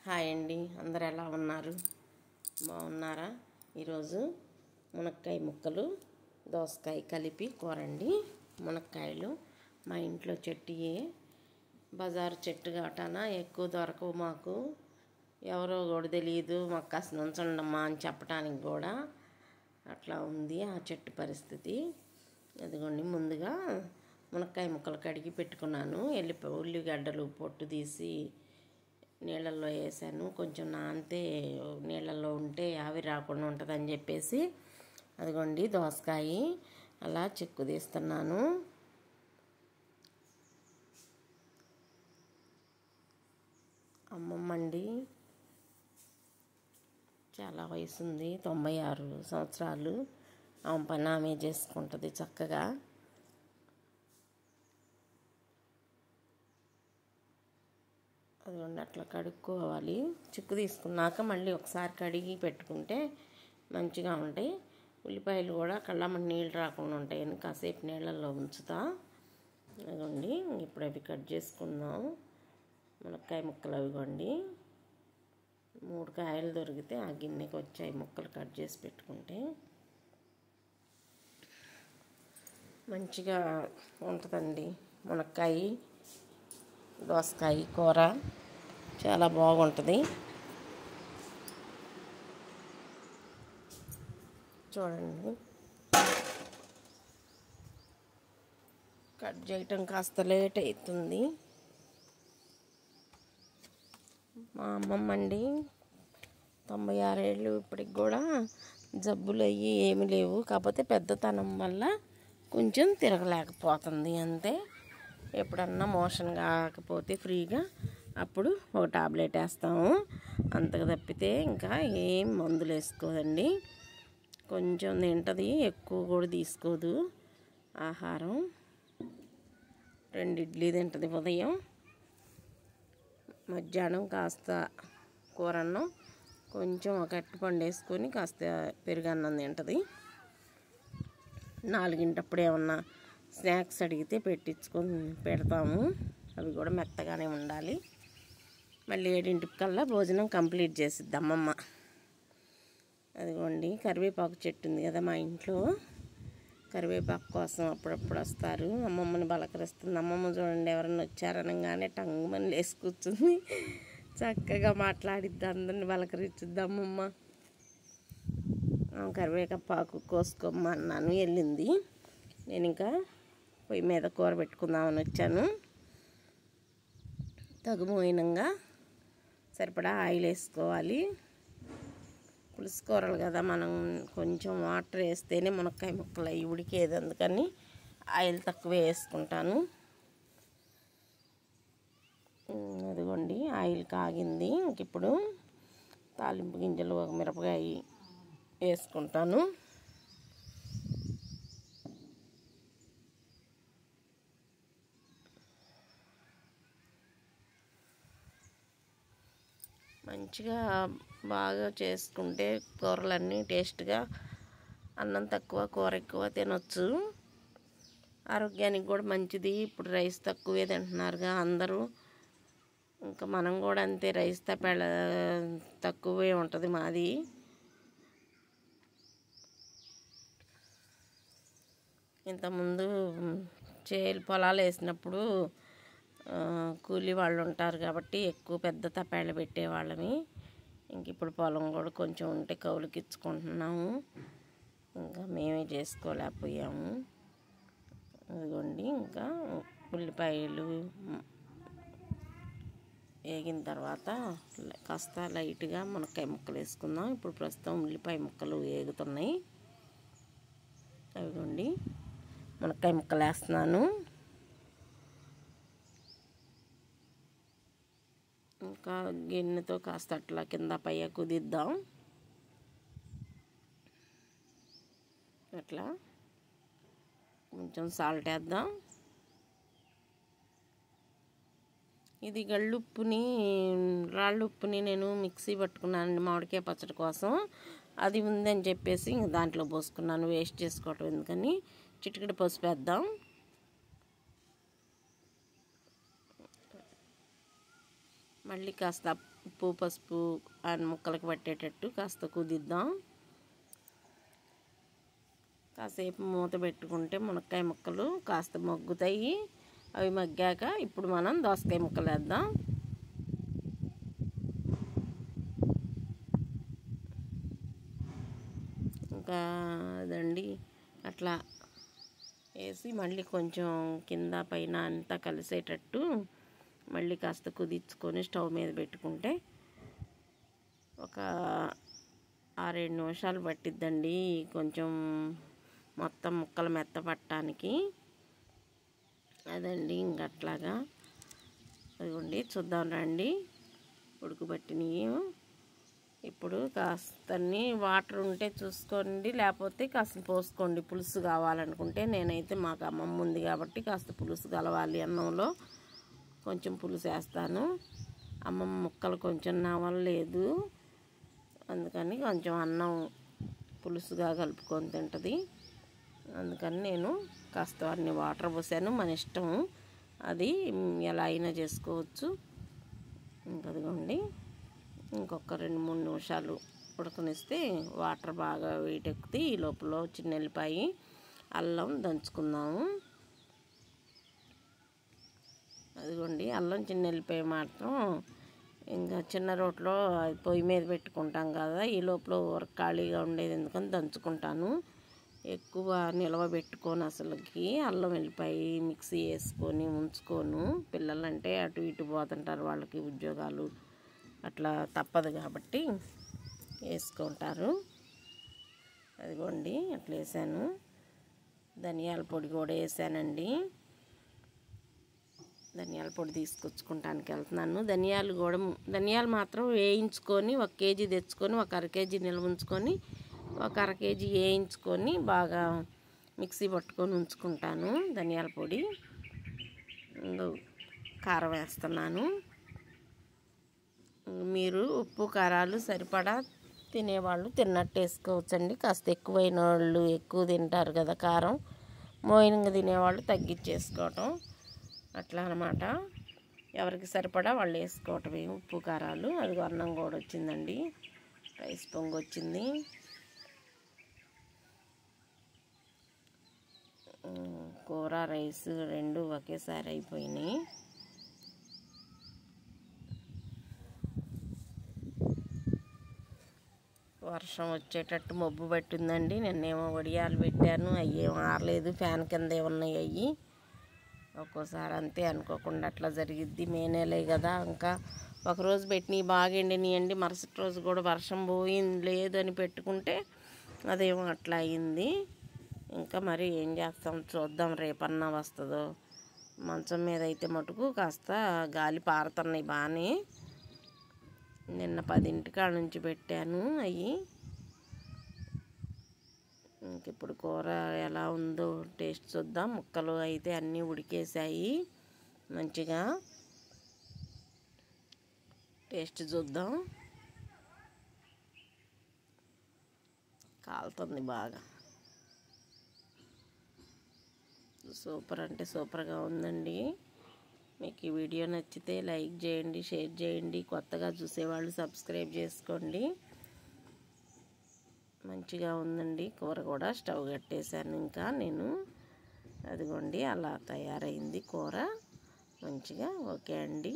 Hi అండి, అందరు ఎలా ఉన్నారు? బాగున్నారా? ఈరోజు మునక్కాయ ముక్కలు దోసకాయ కలిపి కూర అండి. మునక్కాయలు మా ఇంట్లో చెట్టుయే, బజారు చెట్టు కాటాన ఎక్కువ దొరకవు మాకు. ఎవరో కూడా తెలియదు, మాకు కాస్త ఉంచండమ్మా అని చెప్పడానికి కూడా అట్లా ఉంది ఆ చెట్టు పరిస్థితి. అదిగోండి, ముందుగా మునక్కాయ ముక్కలు కడిగి పెట్టుకున్నాను. ఉల్లిగడ్డలు పొట్టు తీసి నీళ్ళల్లో వేసాను. కొంచెం నానితే నీళ్ళల్లో ఉంటే ఆవిరి రాకుండా ఉంటుందని చెప్పేసి అదిగోండి దోసకాయ అలా చెక్కు తీస్తున్నాను. అమ్మమ్మ అండి, చాలా వయసు ఉంది, 96 సంవత్సరాలు. ఆమె పని ఆమె చేసుకుంటుంది చక్కగా. అదిగోండి అట్లా కడుక్కోవాలి. చిక్కు తీసుకున్నాక మళ్ళీ ఒకసారి కడిగి పెట్టుకుంటే మంచిగా ఉంటాయి. ఉల్లిపాయలు కూడా కళ్ళమ్మని నీళ్ళు రాకుండా ఉంటాయని కాసేపు నీళ్ళల్లో ఉంచుతా. అదిగోండి ఇప్పుడు అవి కట్ చేసుకుందాం. మునక్కాయ ముక్కలు అవిగోండి 3 కాయలు దొరికితే ఆ గిన్నెకి వచ్చాయి. ముక్కలు కట్ చేసి పెట్టుకుంటే మంచిగా ఉంటుందండి. మునక్కాయ దోసకాయ కూర చాలా బాగుంటుంది. చూడండి, కట్ చేయటం కాస్త లేట్ అవుతుంది. మా అమ్మమ్మ అండి 96 ఏళ్ళు, ఇప్పటికి కూడా జబ్బులు అయ్యి ఏమీ లేవు. కాకపోతే పెద్దతనం వల్ల కొంచెం తిరగలేకపోతుంది అంతే. ఎప్పుడన్నా మోషన్ కాకపోతే ఫ్రీగా అప్పుడు ఒక టాబ్లెట్ వేస్తాము, అంతకు తప్పితే ఇంకా ఏం మందులు వేసుకోదండి. కొంచెం తింటుంది, ఎక్కువ కూడా తీసుకోదు ఆహారం. 2 ఇడ్లీ తింటుంది ఉదయం, మధ్యాహ్నం కాస్త కూరన్నం, కొంచెం ఒక అరటిపండు వేసుకొని కాస్త పెరుగన్నం తింటుంది. 4 ఏమన్నా స్నాక్స్ అడిగితే పెట్టించుకొని పెడతాము, అవి కూడా మెత్తగానే ఉండాలి. మళ్ళీ 7 భోజనం కంప్లీట్ చేసిద్ది అమ్మమ్మ. అదిగోండి కరివేపాకు చెట్టు ఉంది కదా మా ఇంట్లో, కరివేపాకు కోసం అప్పుడప్పుడు వస్తారు. అమ్మమ్మని బలకరిస్తుంది. అమ్మమ్మ చూడండి, ఎవరన్నా వచ్చారనగానే టంగుమని లేసి కూర్చుంది, చక్కగా మాట్లాడిద్ది, అందరిని బలకరించుద్ది అమ్మమ్మ. కరివేపాకు కోసుకోమన్నాను, వెళ్ళింది. నేను ఇంకా పొయ్యి మీద కూర పెట్టుకుందామని వచ్చాను. తగుమోయినంగా సరిపడా ఆయిల్ వేసుకోవాలి. పులుసు కూరలు కదా, మనం కొంచెం వాటర్ వేస్తేనే మునక్కాయ ముక్కలు అవి ఉడికేది, అందుకని ఆయిల్ తక్కువే వేసుకుంటాను. అదిగోండి ఆయిల్ కాగింది. ఇంక ఇప్పుడు తాలింపు గింజలు, ఒక మిరపకాయ వేసుకుంటాను. మంచిగా బాగా చేసుకుంటే కూరలన్నీ టేస్ట్గా, అన్నం తక్కువ కూర ఎక్కువ తినొచ్చు. ఆరోగ్యానికి కూడా మంచిది. ఇప్పుడు రైస్ తక్కువే తింటున్నారుగా అందరూ, ఇంకా మనం కూడా అంతే. రైస్ తక్కువే ఉంటుంది మాది. ఇంతకుముందు పొలాలు వేసినప్పుడు కూలీ వాళ్ళు ఉంటారు కాబట్టి ఎక్కువ పెద్ద తపాళ్ళు పెట్టేవాళ్ళమి. ఇంక ఇప్పుడు పొలం కూడా కొంచెం ఉంటే కౌలుకి ఇచ్చుకుంటున్నాము, ఇంకా మేమే చేసుకోలేకపోయాము. అదిగోండి ఇంకా ఉల్లిపాయలు వేగిన తర్వాత కాస్త లైట్గా మునక్కాయ ముక్కలు వేసుకుందాం. ఇప్పుడు ప్రస్తుతం ఉల్లిపాయ ముక్కలు వేగుతున్నాయి. అదిగోండి మునక్కాయ ముక్కలు వేస్తున్నాను. ఇంకా గిన్నెతో కాస్త అట్లా కింద పై కుదిద్దాం. అట్లా కొంచెం సాల్ట్ వేద్దాం. ఇది రాళ్ళుప్పుని నేను మిక్సీ పట్టుకున్నానండి మామిడికాయ పచ్చడి కోసం. అది ఉందని చెప్పేసి ఇంక దాంట్లో పోసుకున్నాను, వేస్ట్ చేసుకోవటం ఎందుకని. చిటికెడు పసుపు వేద్దాం. మళ్ళీ కాస్త ఉప్పు పసుపు ముక్కలకు పట్టేటట్టు కాస్త కుదిద్దాం. కాసేపు మూత పెట్టుకుంటే మునక్కాయ ముక్కలు కాస్త మగ్గుతాయి. అవి మగ్గాక ఇప్పుడు మనం దోసకాయ ముక్కలు వేద్దాం. ఇంకా అదండి అట్లా వేసి మళ్ళీ కొంచెం కింద పైన అంతా కలిసేటట్టు మళ్ళీ కాస్త కుదించుకొని స్టవ్ మీద పెట్టుకుంటే ఒక 6-7 నిమిషాలు పట్టిద్దండి కొంచెం మొత్తం ముక్కలు మెత్తపట్టడానికి. అదండి ఇంకట్లాగా అదిగోండి చూద్దాం రండి ఉడకబట్టినవి. ఇప్పుడు కాస్తన్ని వాటర్ ఉంటే చూసుకోండి, లేకపోతే కాస్త పోసుకోండి పులుసు కావాలనుకుంటే. నేనైతే మాకు అమ్మమ్మ ఉంది కాబట్టి కాస్త పులుసు కలవాలి అన్నంలో కొంచెం పులుసు వేస్తాను. అమ్మమ్మ ముక్కలు కొంచెం నవ్వలేదు, అందుకని కొంచెం అన్నం పులుసుగా కలుపుకొని తింటుంది. అందుకని నేను కాస్త అన్ని వాటర్ పోసాను. మన ఇష్టం, అది ఎలా అయినా చేసుకోవచ్చు. ఇంకదిగోండి ఇంకొక 2-3 నిమిషాలు ఉడకనిస్తే వాటర్ బాగా వేటెక్కుతాయి. ఈ లోపల చిన్న ఎల్లిపాయ అల్లం దంచుకుందాము. అదిగోండి అల్లం చిన్న ఎల్లిపాయ మాత్రం ఇంకా చిన్న రోట్లో పొయ్యి మీద పెట్టుకుంటాం కదా, ఈ లోపల ఖాళీగా ఉండేది ఎందుకని దంచుకుంటాను. ఎక్కువ నిల్వ పెట్టుకొని అసలుకి అల్లం వెల్లిపాయ మిక్సీ వేసుకొని ఉంచుకోను. పిల్లలంటే అటు ఇటు పోతుంటారు, వాళ్ళకి ఉద్యోగాలు అట్లా తప్పదు కాబట్టి వేసుకుంటారు. అదిగోండి అట్లా వేసాను. ధనియాల పొడి కూడా వేసానండి. ధనియాల పొడి తీసుకొచ్చుకుంటానికి వెళ్తున్నాను. ధనియాలు మాత్రం వేయించుకొని 1 కేజీ తెచ్చుకొని 1 అర కేజీ నిల్వ ఉంచుకొని 1 అర కేజీ వేయించుకొని బాగా మిక్సీ పట్టుకొని ఉంచుకుంటాను. ధనియాల పొడి, కారం వేస్తున్నాను. మీరు ఉప్పు కారాలు సరిపడా తినేవాళ్ళు తిన్నట్టు వేసుకోవచ్చండి. కాస్త ఎక్కువైన వాళ్ళు ఎక్కువ తింటారు కదా కారం, మోయినంగా తినేవాళ్ళు తగ్గించేసుకోవటం అట్లా అన్నమాట. ఎవరికి సరిపడా వాళ్ళు వేసుకోవటమే ఉప్పు కారాలు. అది అన్నం కూడా వచ్చిందండి, రైస్ పొంగు వచ్చింది. కూర రైస్ 2 ఒకేసారి అయిపోయినాయి. వర్షం వచ్చేటట్టు మబ్బు పట్టిందండి. నిన్నేమో వడియాలు పెట్టాను, అయ్యేమో ఆరలేదు, ఫ్యాన్ కిందే ఉన్నాయి అవి. ఒక్కోసారి అంతే అనుకోకుండా అట్లా జరిగిద్ది. మే నెలే కదా, ఇంకా ఒకరోజు పెట్టినవి బాగా ఎండినాయండి. మరుసటి రోజు కూడా వర్షం పోయింది లేదు అని పెట్టుకుంటే అదేమో అట్లా అయింది. ఇంకా మరి ఏం చేస్తాం చూద్దాం, రేపన్నా వస్తుందో. మంచం మీద అయితే మటుకు కాస్త గాలి పారుతున్నాయి బాగానే. నిన్న 10 నుంచి పెట్టాను అవి. ఇంక ఇప్పుడు కూర ఎలా ఉందో టేస్ట్ చూద్దాం. ముక్కలు అయితే అన్నీ ఉడికేసాయి, మంచిగా టేస్ట్ చూద్దాం. కాలుతుంది బాగా, సూపర్ అంటే సూపర్గా ఉందండి. మీకు ఈ వీడియో నచ్చితే లైక్ చేయండి, షేర్ చేయండి. కొత్తగా చూసేవాళ్ళు సబ్స్క్రైబ్ చేసుకోండి. మంచిగా ఉందండి కూర కూడా. స్టవ్ కట్టేసాను ఇంకా నేను. అదిగోండి అలా తయారైంది కూర మంచిగా. ఓకే అండి.